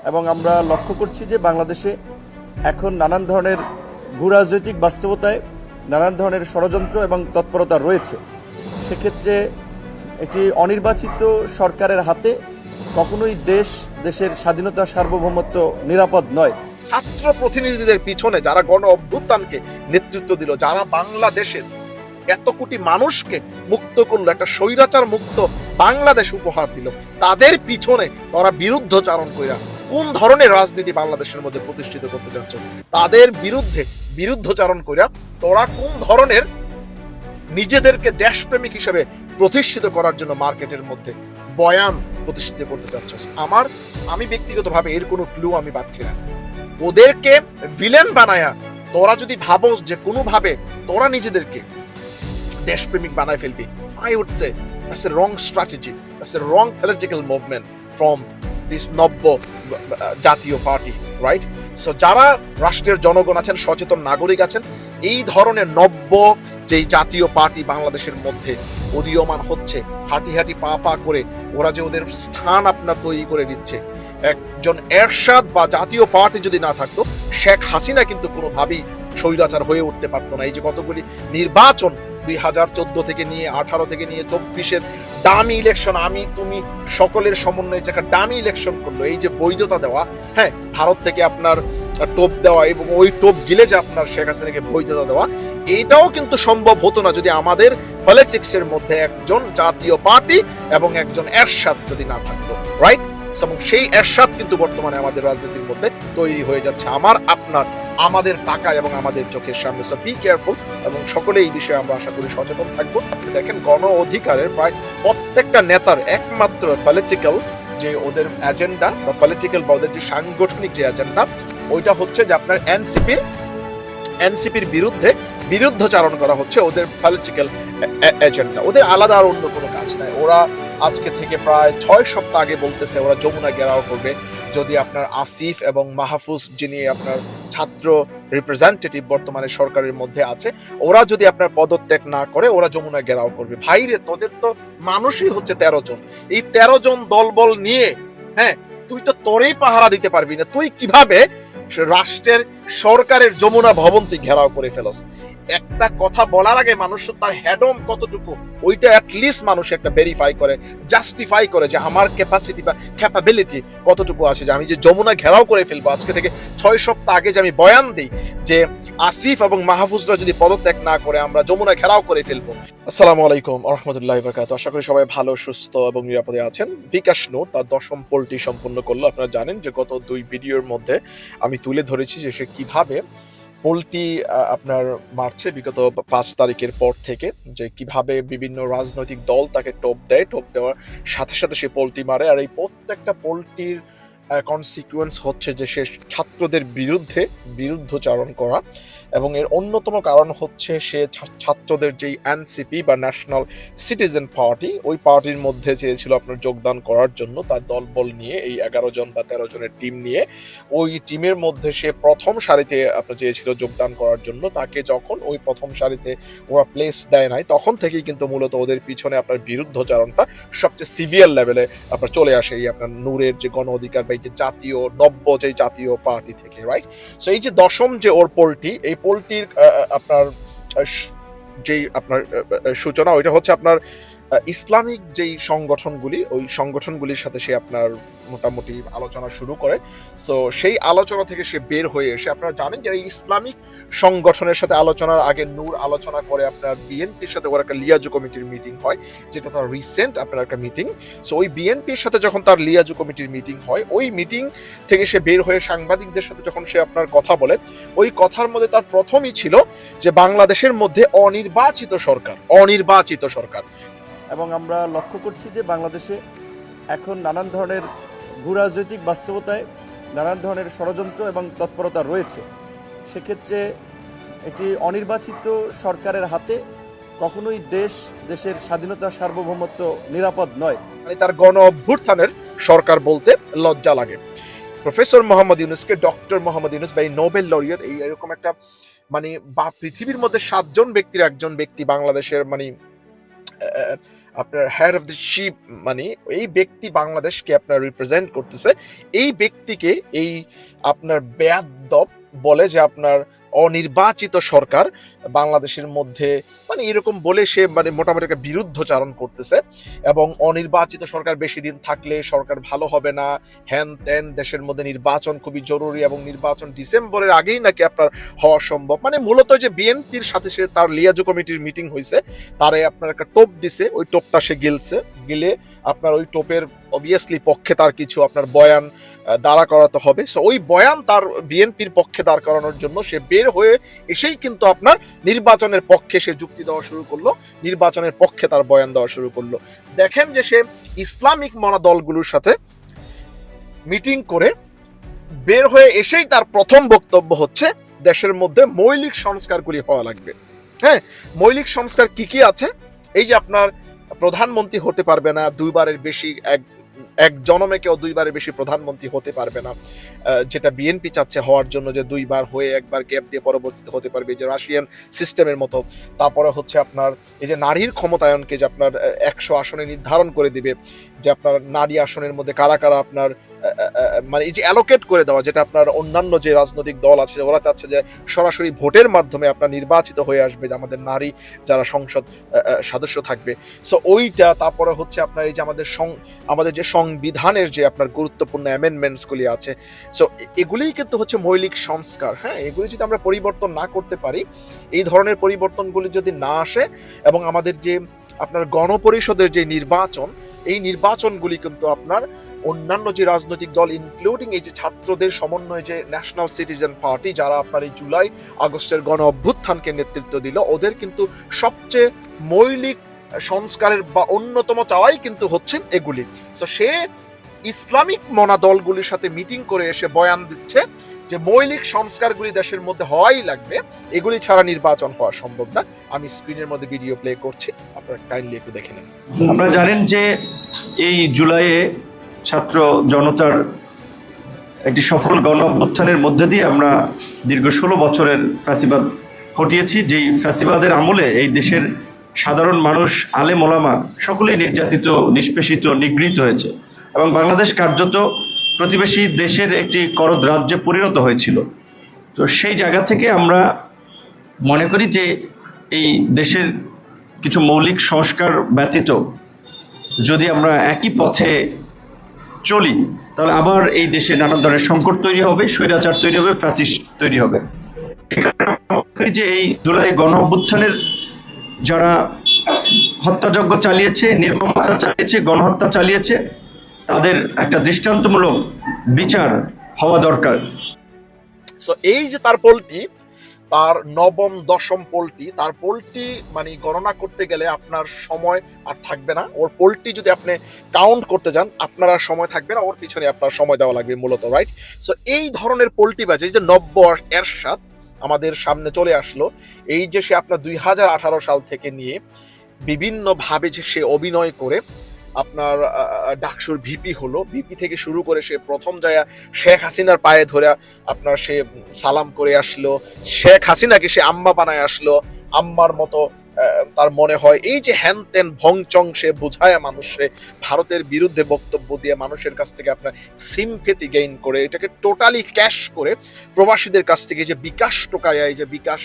এবং আমরা লক্ষ্য করছি যে বাংলাদেশে এখন নানান ধরনের ভূরাজনৈতিক বাস্তবতায় নানান ধরনের ষড়যন্ত্র এবং তৎপরতা রয়েছে। সেক্ষেত্রে একটি অনির্বাচিত সরকারের হাতে কখনোই দেশের স্বাধীনতা সার্বভৌমত্ব নিরাপদ নয়। ছাত্র প্রতিনিধিদের পিছনে যারা গণ অভ্যুত্থানকে নেতৃত্ব দিল, যারা বাংলাদেশের এত কোটি মানুষকে মুক্ত করলো, একটা স্বৈরাচার মুক্ত বাংলাদেশ উপহার দিল, তাদের পিছনে ওরা বিরুদ্ধচারণ কইরা কোন ধরনের রাজনীতি বাংলাদেশের মধ্যে প্রতিষ্ঠিত করতে চাচ্ছ, তাদের বিরুদ্ধে বিরুদ্ধচারণ কইরা তোরা কোন ধরনের নিজেদেরকে দেশপ্রেমিক হিসেবে প্রতিষ্ঠিত করার জন্য মার্কেটের মধ্যে বয়ান প্রতিষ্ঠিত করতে চাচ্ছ। আমি ব্যক্তিগতভাবে এর কোনো ক্লু আমি পাচ্ছি না। ওদেরকে ভিলেন বানায়া তোরা যদি ভাবোস যে কোনোভাবে তোরা নিজেদেরকে দেশপ্রেমিক বানায় ফেলবি, I would say that's a wrong strategy, that's a wrong political movement from this নব্য জাতীয় পার্টি, রাইট? সো যারা রাষ্ট্রের জনগণ আছেন, সচেতন নাগরিক আছেন, এই ধরনের নব্য যেই জাতীয় পার্টি বাংলাদেশের মধ্যে উদীয়মান হচ্ছে, হাঁটি হাঁটি পা পা করে ওরা যে ওদের স্থান আপনার তৈরি করে দিচ্ছে। একজন এরশাদ বা জাতীয় পার্টি যদি না থাকতো, শেখ হাসিনা কিন্তু কোনোভাবেই স্বৈরাচার হয়ে উঠতে পারতো না। এই যে কতগুলি নির্বাচন 2014 থেকে নিয়ে 18 থেকে নিয়ে 24-এর ডামি ইলেকশন, আমি তুমি সকলের সমন্বয়ে যে একটা ডামি ইলেকশন করলো, এই যে বৈধতা দেওয়া, হ্যাঁ, ভারত থেকে আপনার টোপ দেওয়া এবং ওই টোপ গিলে যে আপনার শেখ হাসিনাকে বৈধতা দেওয়া, এইটাও কিন্তু সম্ভব হতো না যদি আমাদের পলিটিক্সের মধ্যে একজন জাতীয় পার্টি এবং একজন এরশাদ যদি না থাকতো, রাইট? এবং সেই এরশাদ কিন্তু বর্তমানে আমাদের রাজনীতির মধ্যে তৈরি হয়ে যাচ্ছে, আমাদের টাকা এবং আমাদের চোখের সামনে। সো বি কেয়ারফুল, এবং সকলে এই বিষয়ে আমরা আশা করি সচেতন থাকবো। দেখেন, গণ অধিকারের প্রায় প্রত্যেকটা নেতার একমাত্র পলিটিক্যাল যে ওদের এজেন্ডা বা পলিটিক্যাল বা ওদের যে সাংগঠনিক যে এজেন্ডা, ওইটা হচ্ছে যে আপনার এনসিপির বিরুদ্ধে বিরুদ্ধচারণ করা হচ্ছে ওদের পলিটিক্যাল এজেন্ডা। ওদের আলাদা আর অন্য কোনো কাজ নাই। ওরা আজকে থেকে প্রায় 6 সপ্তাহ আগে বলতেছে ওরা যমুনা ঘেরাও করবে যদি আপনার আসিফ এবং মাহফুজ, যিনি আপনার ছাত্র রিপ্রেজেন্টেটিভ বর্তমানে সরকারের মধ্যে আছে, ওরা যদি আপনার পদত্যাগ না করে ওরা যমুনা ঘেরাও করবে। ভাইরে, তোদের তো মানুষই হচ্ছে 13 জন। এই 13 জন দলবল নিয়ে, হ্যাঁ, তুই তো তোরেই পাহারা দিতে পারবি না। তুই কিভাবে রাষ্ট্রের সরকারের যমুনা ভবন তুই ঘেরাও করে ফেলস? একটা কথা বলার আগে মানুষ তার হেডম কতটুকু, ওইটা অ্যাটলিস্ট মানুষ একটা ভেরিফাই করে, জাস্টিফাই করে যে আমার ক্যাপাসিটি বা ক্যাপাবিলিটি কতটুকু আছে, যে আমি যে যমুনা ঘেরাও করে ফেলবো। আজকে থেকে 6 সপ্তাহ আগে যে আমি বয়ান দিই যে আসিফ এবং মাহফুজরা যদি পদত্যাগ না করে আমরা যমুনা ঘেরাও করে ফেলবো। আসসালামু আলাইকুম ওয়া রাহমাতুল্লাহি ওয়া বারাকাতুহু। আশা করি সবাই ভালো, সুস্থ এবং নিরাপদে আছেন। বিকাশ নূর তার 10ম পোলটি সম্পন্ন করলো। আপনারা জানেন যে গত 2 ভিডিওর মধ্যে আমি তুলে ধরেছি যে সে কিভাবে পোলটি আপনার মারছে বিগত 5 তারিখের পর থেকে, যে কিভাবে বিভিন্ন রাজনৈতিক দল তাকে টোপ দেয়, টোপ দেওয়ার সাথে সাথে সে পোলটি মারে। আর এই প্রত্যেকটা পোলটির কনসিকুয়েন্স হচ্ছে যে সে ছাত্রদের বিরুদ্ধচারণ করা, এবং এর অন্যতম কারণ হচ্ছে সে ছাত্রদের যেই এনসিপি বা ন্যাশনাল সিটিজেন পার্টি, ওই পার্টির মধ্যে চেয়েছিল আপনার যোগদান করার জন্য তার দলবল নিয়ে, এই 11 জন বা 13 জনের টিম নিয়ে। ওই টিমের মধ্যে সে প্রথম সারিতে আপনার চেয়েছিল যোগদান করার জন্য। তাকে যখন ওই প্রথম সারিতে ওরা প্লেস দেয় নাই, তখন থেকেই কিন্তু মূলত ওদের পিছনে আপনার বিরুদ্ধচারণটা সবচেয়ে সিভিয়ার লেভেলে আপনার চলে আসে এই আপনার নূরের যে গণ অধিকার বা এই যে জাতীয় নব্য যে জাতীয় পার্টি থেকে, রাইট? সো এই যে 10ম যে ওর পোলটি, এই পোলটির আপনার যেই আপনার সূচনা, ওইটা হচ্ছে আপনার ইসলামিক যেই সংগঠনগুলি, ওই সংগঠনগুলির সাথে সে আপনার মোটামুটি আলোচনা শুরু করে। সো সেই আলোচনা থেকে সে বের হয়ে এসে, আপনারা জানেন যে এই ইসলামিক সংগঠনের সাথে আলোচনার আগে নূর আলোচনা করে আপনার বিএনপির সাথে ওর একটা লিয়াজু কমিটির মিটিং হয়, যেটা তার রিসেন্ট আপনার একটা মিটিং। সো ওই বিএনপির সাথে যখন তার লিয়াজু কমিটির মিটিং হয়, ওই মিটিং থেকে সে বের হয়ে সাংবাদিকদের সাথে যখন সে আপনার কথা বলে, ওই কথার মধ্যে তার প্রথমই ছিল যে বাংলাদেশের মধ্যে অনির্বাচিত সরকার। এবং আমরা লক্ষ্য করছি যে বাংলাদেশে এখন নানান ধরনের ভূরাজনৈতিক বাস্তবতায় নানান ধরনের ষড়যন্ত্র এবং তৎপরতা রয়েছে। সেক্ষেত্রে একটি অনির্বাচিত সরকারের হাতে কখনোই দেশের স্বাধীনতা সার্বভৌমত্ব নিরাপদ নয়। মানে তার গণ অভ্যুত্থানের সরকার বলতে লজ্জা লাগে। প্রফেসর মোহাম্মদ ইউনূসকে, ডক্টর মোহাম্মদ ইউনূস বা এই নোবেল লরিয়েট, এরকম একটা মানে বা পৃথিবীর মধ্যে 7 জন ব্যক্তির একজন ব্যক্তি বাংলাদেশের মানে আপনার হেড অফ দ্য শিপ, মানে এই ব্যক্তি বাংলাদেশকে আপনার রিপ্রেজেন্ট করতেছে, এই ব্যক্তিকে এই আপনার বেয়াদব বলে যে আপনার অনির্বাচিত সরকার বাংলাদেশের মধ্যে, মানে এরকম বলে সে মানে মোটামুটি একটা বিরুদ্ধচারণ করতেছে। এবং অনির্বাচিত সরকার বেশি দিন থাকলে সরকার ভালো হবে না, হ্যান ত্যান, দেশের মধ্যে নির্বাচন খুবই জরুরি এবং নির্বাচন ডিসেম্বরের আগেই নাকি আপনার হওয়া সম্ভব। মানে মূলত যে বিএনপির সাথে সে তার লিয়াজো কমিটির মিটিং হয়েছে, তারে আপনার একটা টোপ দিছে, ওই টোপটা সে গিলে আপনার ওই টোপের অবভিয়াসলি পক্ষে তার কিছু আপনার বয়ান দাঁড়া করাতে হবে। সো ওই বয়ান তার বিএনপির পক্ষে দাঁড় করানোর জন্য সে বের হয়ে এসেই কিন্তু আপনার নির্বাচনের পক্ষে সে যুক্তি দেওয়া শুরু করলো, নির্বাচনের পক্ষে তার বয়ান দেওয়া শুরু করলো। দেখেন যে সে ইসলামিক মনা দলগুলোর সাথে মিটিং করে বের হয়ে এসেই তার প্রথম বক্তব্য হচ্ছে দেশের মধ্যে মৌলিক সংস্কারগুলি হওয়া লাগবে। হ্যাঁ, মৌলিক সংস্কার কি কি আছে? এই যে আপনার প্রধানমন্ত্রী হতে পারবে না দুইবারের বেশি, এক জনমে কেউ দুইবারের বেশি প্রধানমন্ত্রী হতে পারবে না, যেটা বিএনপি চাচ্ছে হওয়ার জন্য, যে দুইবার হয়ে একবার গ্যাপ দিয়ে পরবর্তীতে হতে পারবে, যে রাশিয়ান সিস্টেমের মতো। তারপরে হচ্ছে আপনার এই যে নারীর ক্ষমতায়নকে যে আপনার 100 আসনে নির্ধারণ করে দিবে, যে আপনার নারী আসনের মধ্যে কারা কারা আপনার মানে এই যে অ্যালোকেট করে দেওয়া, যেটা আপনার অন্যান্য যে রাজনৈতিক দল আছে ওরা চাচ্ছে যে সরাসরি ভোটের মাধ্যমে আপনার নির্বাচিত হয়ে আসবে যে আমাদের নারী যারা সংসদ সদস্য থাকবে। সো ওইটা, তারপরে হচ্ছে আপনার এই যে আমাদের যে সংবিধানের যে আপনার গুরুত্বপূর্ণ অ্যামেন্ডমেন্টস গুলি আছে, সো এগুলিই কিন্তু হচ্ছে মৌলিক সংস্কার। হ্যাঁ, এগুলি যদি আমরা পরিবর্তন না করতে পারি, এই ধরনের পরিবর্তনগুলি যদি না আসে, এবং আমাদের যে আপনার গণপরিষদের যে নির্বাচন, এই নির্বাচনগুলি কিন্তু আপনার অন্যান্য যে রাজনৈতিক দল ইনক্লুডিং এই যে ছাত্রদের সমন্বয়ে যে ন্যাশনাল সিটিজেন পার্টি, যারা আপনার এই জুলাই আগস্টের গণ অভ্যুত্থানকে নেতৃত্ব দিল, ওদের কিন্তু সবচেয়ে মৌলিক সংস্কারের বা অন্যতম চাওয়াই কিন্তু হচ্ছে এগুলি। তো সে ইসলামিক মনা দলগুলির সাথে মিটিং করে এসে বয়ান দিচ্ছে যে মৌলিক সংস্কারগুলি দেশের মধ্যে হওয়াই লাগবে, এগুলি ছাড়া নির্বাচন হওয়া সম্ভব না। আমি স্ক্রিনের মধ্যে ভিডিও প্লে করছি, আপনারা কাইন্ডলি একটু দেখে নেন। আপনারা জানেন যে এই জুলাইয়ে ছাত্র জনতার একটি সফল গণ অভ্যুত্থানের মধ্যে দিয়ে আমরা দীর্ঘ 16 বছরের ফ্যাসিবাদ হটিয়েছি। যেই ফ্যাসিবাদের আমলে এই দেশের সাধারণ মানুষ, আলেম ওলামা সকলেই নির্যাতিত, নিষ্পেষিত, নিগৃহীত হয়েছে এবং বাংলাদেশ কার্যত প্রতিবেশী দেশের একটি করদ রাজ্যে পরিণত হয়েছিল। তো সেই জায়গা থেকে আমরা মনে করি যে এই দেশের কিছু মৌলিক সংস্কার ব্যতীত যদি আমরা একই পথে চলি, তাহলে আবার এই দেশে নানান ধরনের সংকট তৈরি হবে, স্বৈরাচার তৈরি হবে, ফ্যাসিস্ট তৈরি হবে। যে এই জুলাই গণ অভ্যুত্থানের যারা হত্যাযজ্ঞ চালিয়েছে, নির্মমতা চালিয়েছে, গণহত্যা চালিয়েছে, তাদের একটা দৃষ্টান্তমূলক বিচার হওয়া দরকার। সো এই যে তার পোলটি, তার নবম দশম পোলটি, তার পোলটি মানে গণনা করতে গেলে আপনার সময় আর থাকবে না। ওর পোলটি যদি আপনি কাউন্ট করতে যান, আপনার আর সময় থাকবে না, ওর পিছনে আপনার সময় দেওয়া লাগবে মূলত, রাইট? সো এই ধরনের পোলটি বাজে যে নব্য এরশাদ আমাদের সামনে চলে আসলো, এই যে সে আপনার 2018 সাল থেকে নিয়ে বিভিন্নভাবে যে সে অভিনয় করে আপনার ডাকসুর ভিপি হলো, ভিপি থেকে শুরু করে সে প্রথম যায় শেখ হাসিনার পায়ে ধরে আপনার সে সালাম করে আসলো, শেখ হাসিনাকে সে আম্মা বানায় আসলো, আম্মার মতো তার মনে হয়। এই যে হ্যান ত্যান ভংচং সে বুঝায় মানুষে, ভারতের বিরুদ্ধে বক্তব্য দিয়ে মানুষের কাছ থেকে আপনার সিম্পেথি গেইন করে, এটাকে টোটালি ক্যাশ করে প্রবাসীদের কাছ থেকে যে বিকাশ টোকায়, এই যে বিকাশ,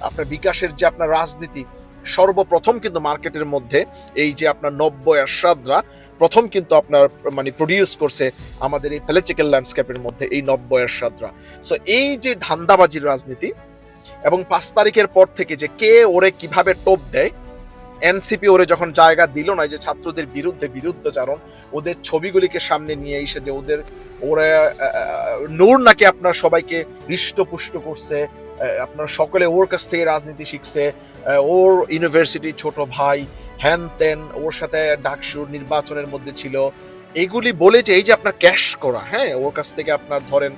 আপনার বিকাশের যে আপনার রাজনীতি সর্বপ্রথম কিন্তু মার্কেটের মধ্যে এই যে আপনার নব্য এরশাদরা প্রথম কিন্তু আপনার মানে প্রডিউস করছে আমাদের এই পলিটিক্যাল ল্যান্ডস্কেপের মধ্যে এই নব্য এরশাদরা। সো এই যে ধান্দাবাজির রাজনীতি, এবং 5 তারিখের পর থেকে যে কে ওরে কিভাবে টোপ দেয়, এনসিপি ওরে যখন জায়গা দিল না, যে ছাত্রদের বিরুদ্ধে বিরুদ্ধচারণ, ওদের ছবিগুলিকে সামনে নিয়ে এসে যে ওরা নূর নাকি আপনার সবাইকে হৃষ্টপুষ্ট করছে, আপনার সকলে ওর কাছ থেকে রাজনীতি শিখছে, ওর ইউনিভার্সিটি ছোট ভাই, হ্যান তেন, ওর সাথে ডাকসুর নির্বাচনের মধ্যে ছিল, এগুলি বলে যে এই যে আপনার ক্যাশ করা, হ্যাঁ, ওর কাছ থেকে আপনার ধরেন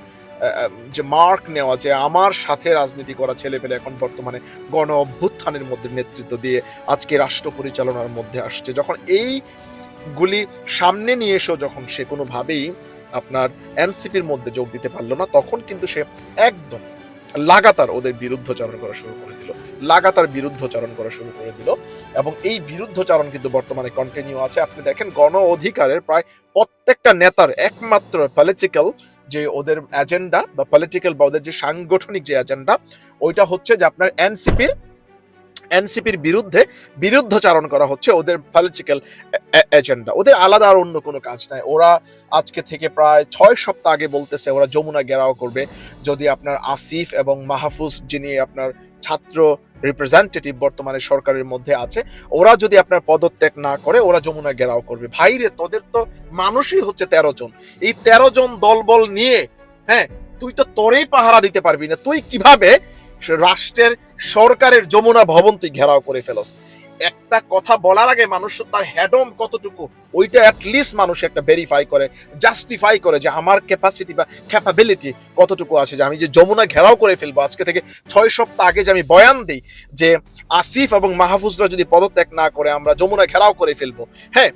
যে মার্ক নেওয়া, যে আমার সাথে রাজনীতি করা ছেলে পেলে এখন বর্তমানে গণ অভ্যুত্থানের মধ্যে নেতৃত্ব দিয়ে আজকে রাষ্ট্র পরিচালনার মধ্যে আসছে। যখন এইগুলি সামনে নিয়ে এসেও যখন সে কোনোভাবেই আপনার এনসিপির মধ্যে যোগ দিতে পারলো না, তখন কিন্তু সে একদম লাগাতার ওদের বিরুদ্ধচারণ করা শুরু করে দিল, লাগাতার বিরুদ্ধচারণ করা শুরু করে দিল। এবং এই বিরুদ্ধচারণ কিন্তু বর্তমানে কন্টিনিউ আছে। আপনি দেখেন গণ অধিকারের প্রায় প্রত্যেকটা নেতার একমাত্র পলিটিক্যাল যে ওদের এজেন্ডা বা পলিটিক্যাল বা ওদের যে সাংগঠনিক যে এজেন্ডা, ওইটা হচ্ছে যে আপনার এনসিপির বিরুদ্ধে বিরুদ্ধচারণ করা হচ্ছে ওদের পলিটিক্যাল এজেন্ডা। ওদের আলাদা আর অন্য কোনো কাজ নাই। ওরা আজকে থেকে প্রায় 6 সপ্তাহ আগে বলতেছে ওরা যমুনা ঘেরাও করবে যদি আপনার আসিফ এবং মাহফুজ, যিনি আপনার ছাত্র রিপ্রেজেন্টেটিভ বর্তমানে সরকারের মধ্যে আছে, ওরা যদি আপনার পদত্যাগ না করে ওরা যমুনা ঘেরাও করবে। ভাইরে, তোদের তো মানুষই হচ্ছে 13 জন। এই 13 জন দলবল নিয়ে, হ্যাঁ, তুই তো তোরেই পাহারা দিতে পারবি না। তুই কিভাবে রাষ্ট্রের সরকারের যমুনা ভবন তুই ঘেরাও করে ফেলস? একটা কথা বলার আগে মানুষ তার হেডম কতটুকু ওইটা অ্যাটলিস্ট মানুষ একটা ভেরিফাই করে, জাস্টিফাই করে যে আমার ক্যাপাসিটি বা ক্যাপাবিলিটি কতটুকু আছে, যে আমি যে যমুনা ঘেরাও করে ফেলবো। আজকে থেকে 6 সপ্তাহ আগে যে আমি বয়ান দিই যে আসিফ এবং মাহফুজরা যদি পদত্যাগ না করে আমরা যমুনা ঘেরাও করে ফেলবো। হ্যাঁ,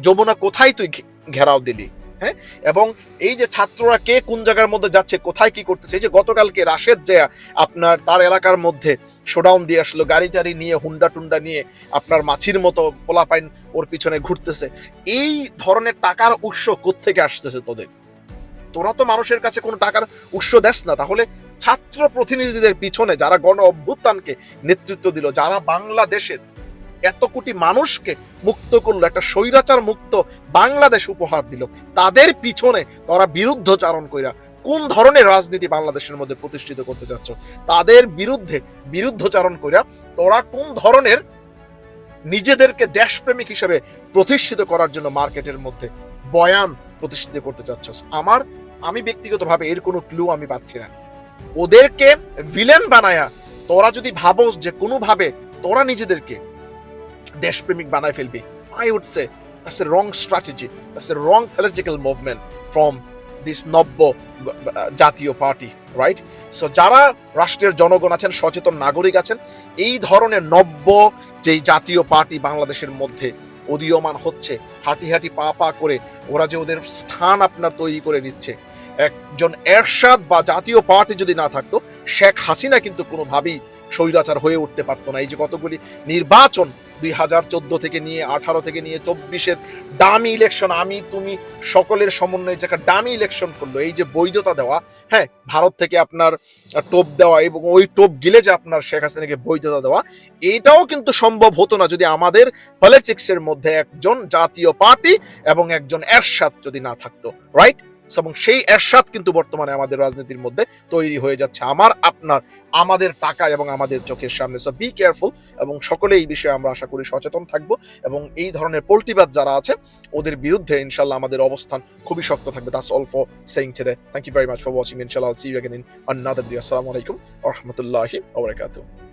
যমুনা কোথায় তুই ঘেরাও দিলি? হ্যাঁ, এবং এই যে ছাত্ররা কে কোন জায়গার মধ্যে যাচ্ছে, কোথায় কি করতেছে, এই যে গতকালকে রাশেদ যে আপনার তার এলাকার মধ্যে শোডাউন দিয়ে আসলো, গাড়ি টাড়ি নিয়ে, হুন্ডা টুন্ডা নিয়ে আপনার মাছির মতো পোলাপাইন ওর পিছনে ঘুরতেছে। এই ধরনের টাকার উৎস কোত্থেকে আসতেছে তোদের? তোরা তো মানুষের কাছে কোনো টাকার উৎস দেস না। তাহলে ছাত্র প্রতিনিধিদের পিছনে যারা গণ অভ্যুত্থানকে নেতৃত্ব দিল, যারা বাংলাদেশের এত কোটি মানুষকে মুক্ত করলো, একটা স্বৈরাচার মুক্ত বাংলাদেশ উপহার দিল, তাদের পিছনে তোরা বিরুদ্ধচারণ কইরা কোন ধরনের রাজনীতি বাংলাদেশের মধ্যে প্রতিষ্ঠিত করতে চাচ্ছ? তাদের বিরুদ্ধে বিরুদ্ধচারণ কইরা তোরা কোন ধরনের নিজেদেরকে দেশপ্রেমিক হিসেবে প্রতিষ্ঠিত করার জন্য মার্কেটের মধ্যে বয়ান প্রতিষ্ঠিত করতে চাচ্ছ? আমি ব্যক্তিগতভাবে এর কোনো ক্লু আমি পাচ্ছি না। ওদেরকে ভিলেন বানায়া তোরা যদি ভাবোস যে কোনোভাবে তোরা নিজেদেরকে দেশপ্রেমিক বানায় ফেলবি, I would say that's a wrong strategy, that's a wrong political movement from this নব্য জাতীয় পার্টি, রাইট? সো যারা রাষ্ট্রের জনগণ আছেন, সচেতন নাগরিক আছেন, এই ধরনের নব্য যেই জাতীয় পার্টি বাংলাদেশের মধ্যে উদীয়মান হচ্ছে, হাঁটি হাঁটি পা পা করে ওরা যে ওদের স্থান আপনার তৈরি করে নিচ্ছে। একজন এরশাদ বা জাতীয় পার্টি যদি না থাকতো, শেখ হাসিনা কিন্তু কোনোভাবেই স্বৈরাচার হয়ে উঠতে পারতো না। এই যে কতগুলি নির্বাচন 2014 থেকে নিয়ে 18 থেকে নিয়ে 24-এর ডামি ইলেকশন, আমি তুমি সকলের সমন্বয়ে যে একটা ডামি ইলেকশন করলো, এই যে বৈধতা দেওয়া, হ্যাঁ, ভারত থেকে আপনার টোপ দেওয়া এবং ওই টোপ গিলে যে আপনার শেখ হাসিনাকে বৈধতা দেওয়া, এটাও কিন্তু সম্ভব হতো না যদি আমাদের পলিটিক্সের মধ্যে একজন জাতীয় পার্টি এবং একজন এরশাদ যদি না থাকতো, রাইট? এবং সেই এরশাদ কিন্তু বর্তমানে আমাদের রাজনীতির মধ্যে তৈরি হয়ে যাচ্ছে আমাদের টাকা এবং আমাদের চোখের সামনে। সো বি কেয়ারফুল, এবং সকলে এই বিষয়ে আমরা আশা করি সচেতন থাকবো, এবং এই ধরনের পল্টিবাদ যারা আছে ওদের বিরুদ্ধে ইনশাল্লাহ আমাদের অবস্থান খুবই শক্ত থাকবে। That's all for saying today. Thank you very much for watching. Inshallah, I'll see you again in another video. Assalamu alaikum wa rahmatullahi wa barakatuh.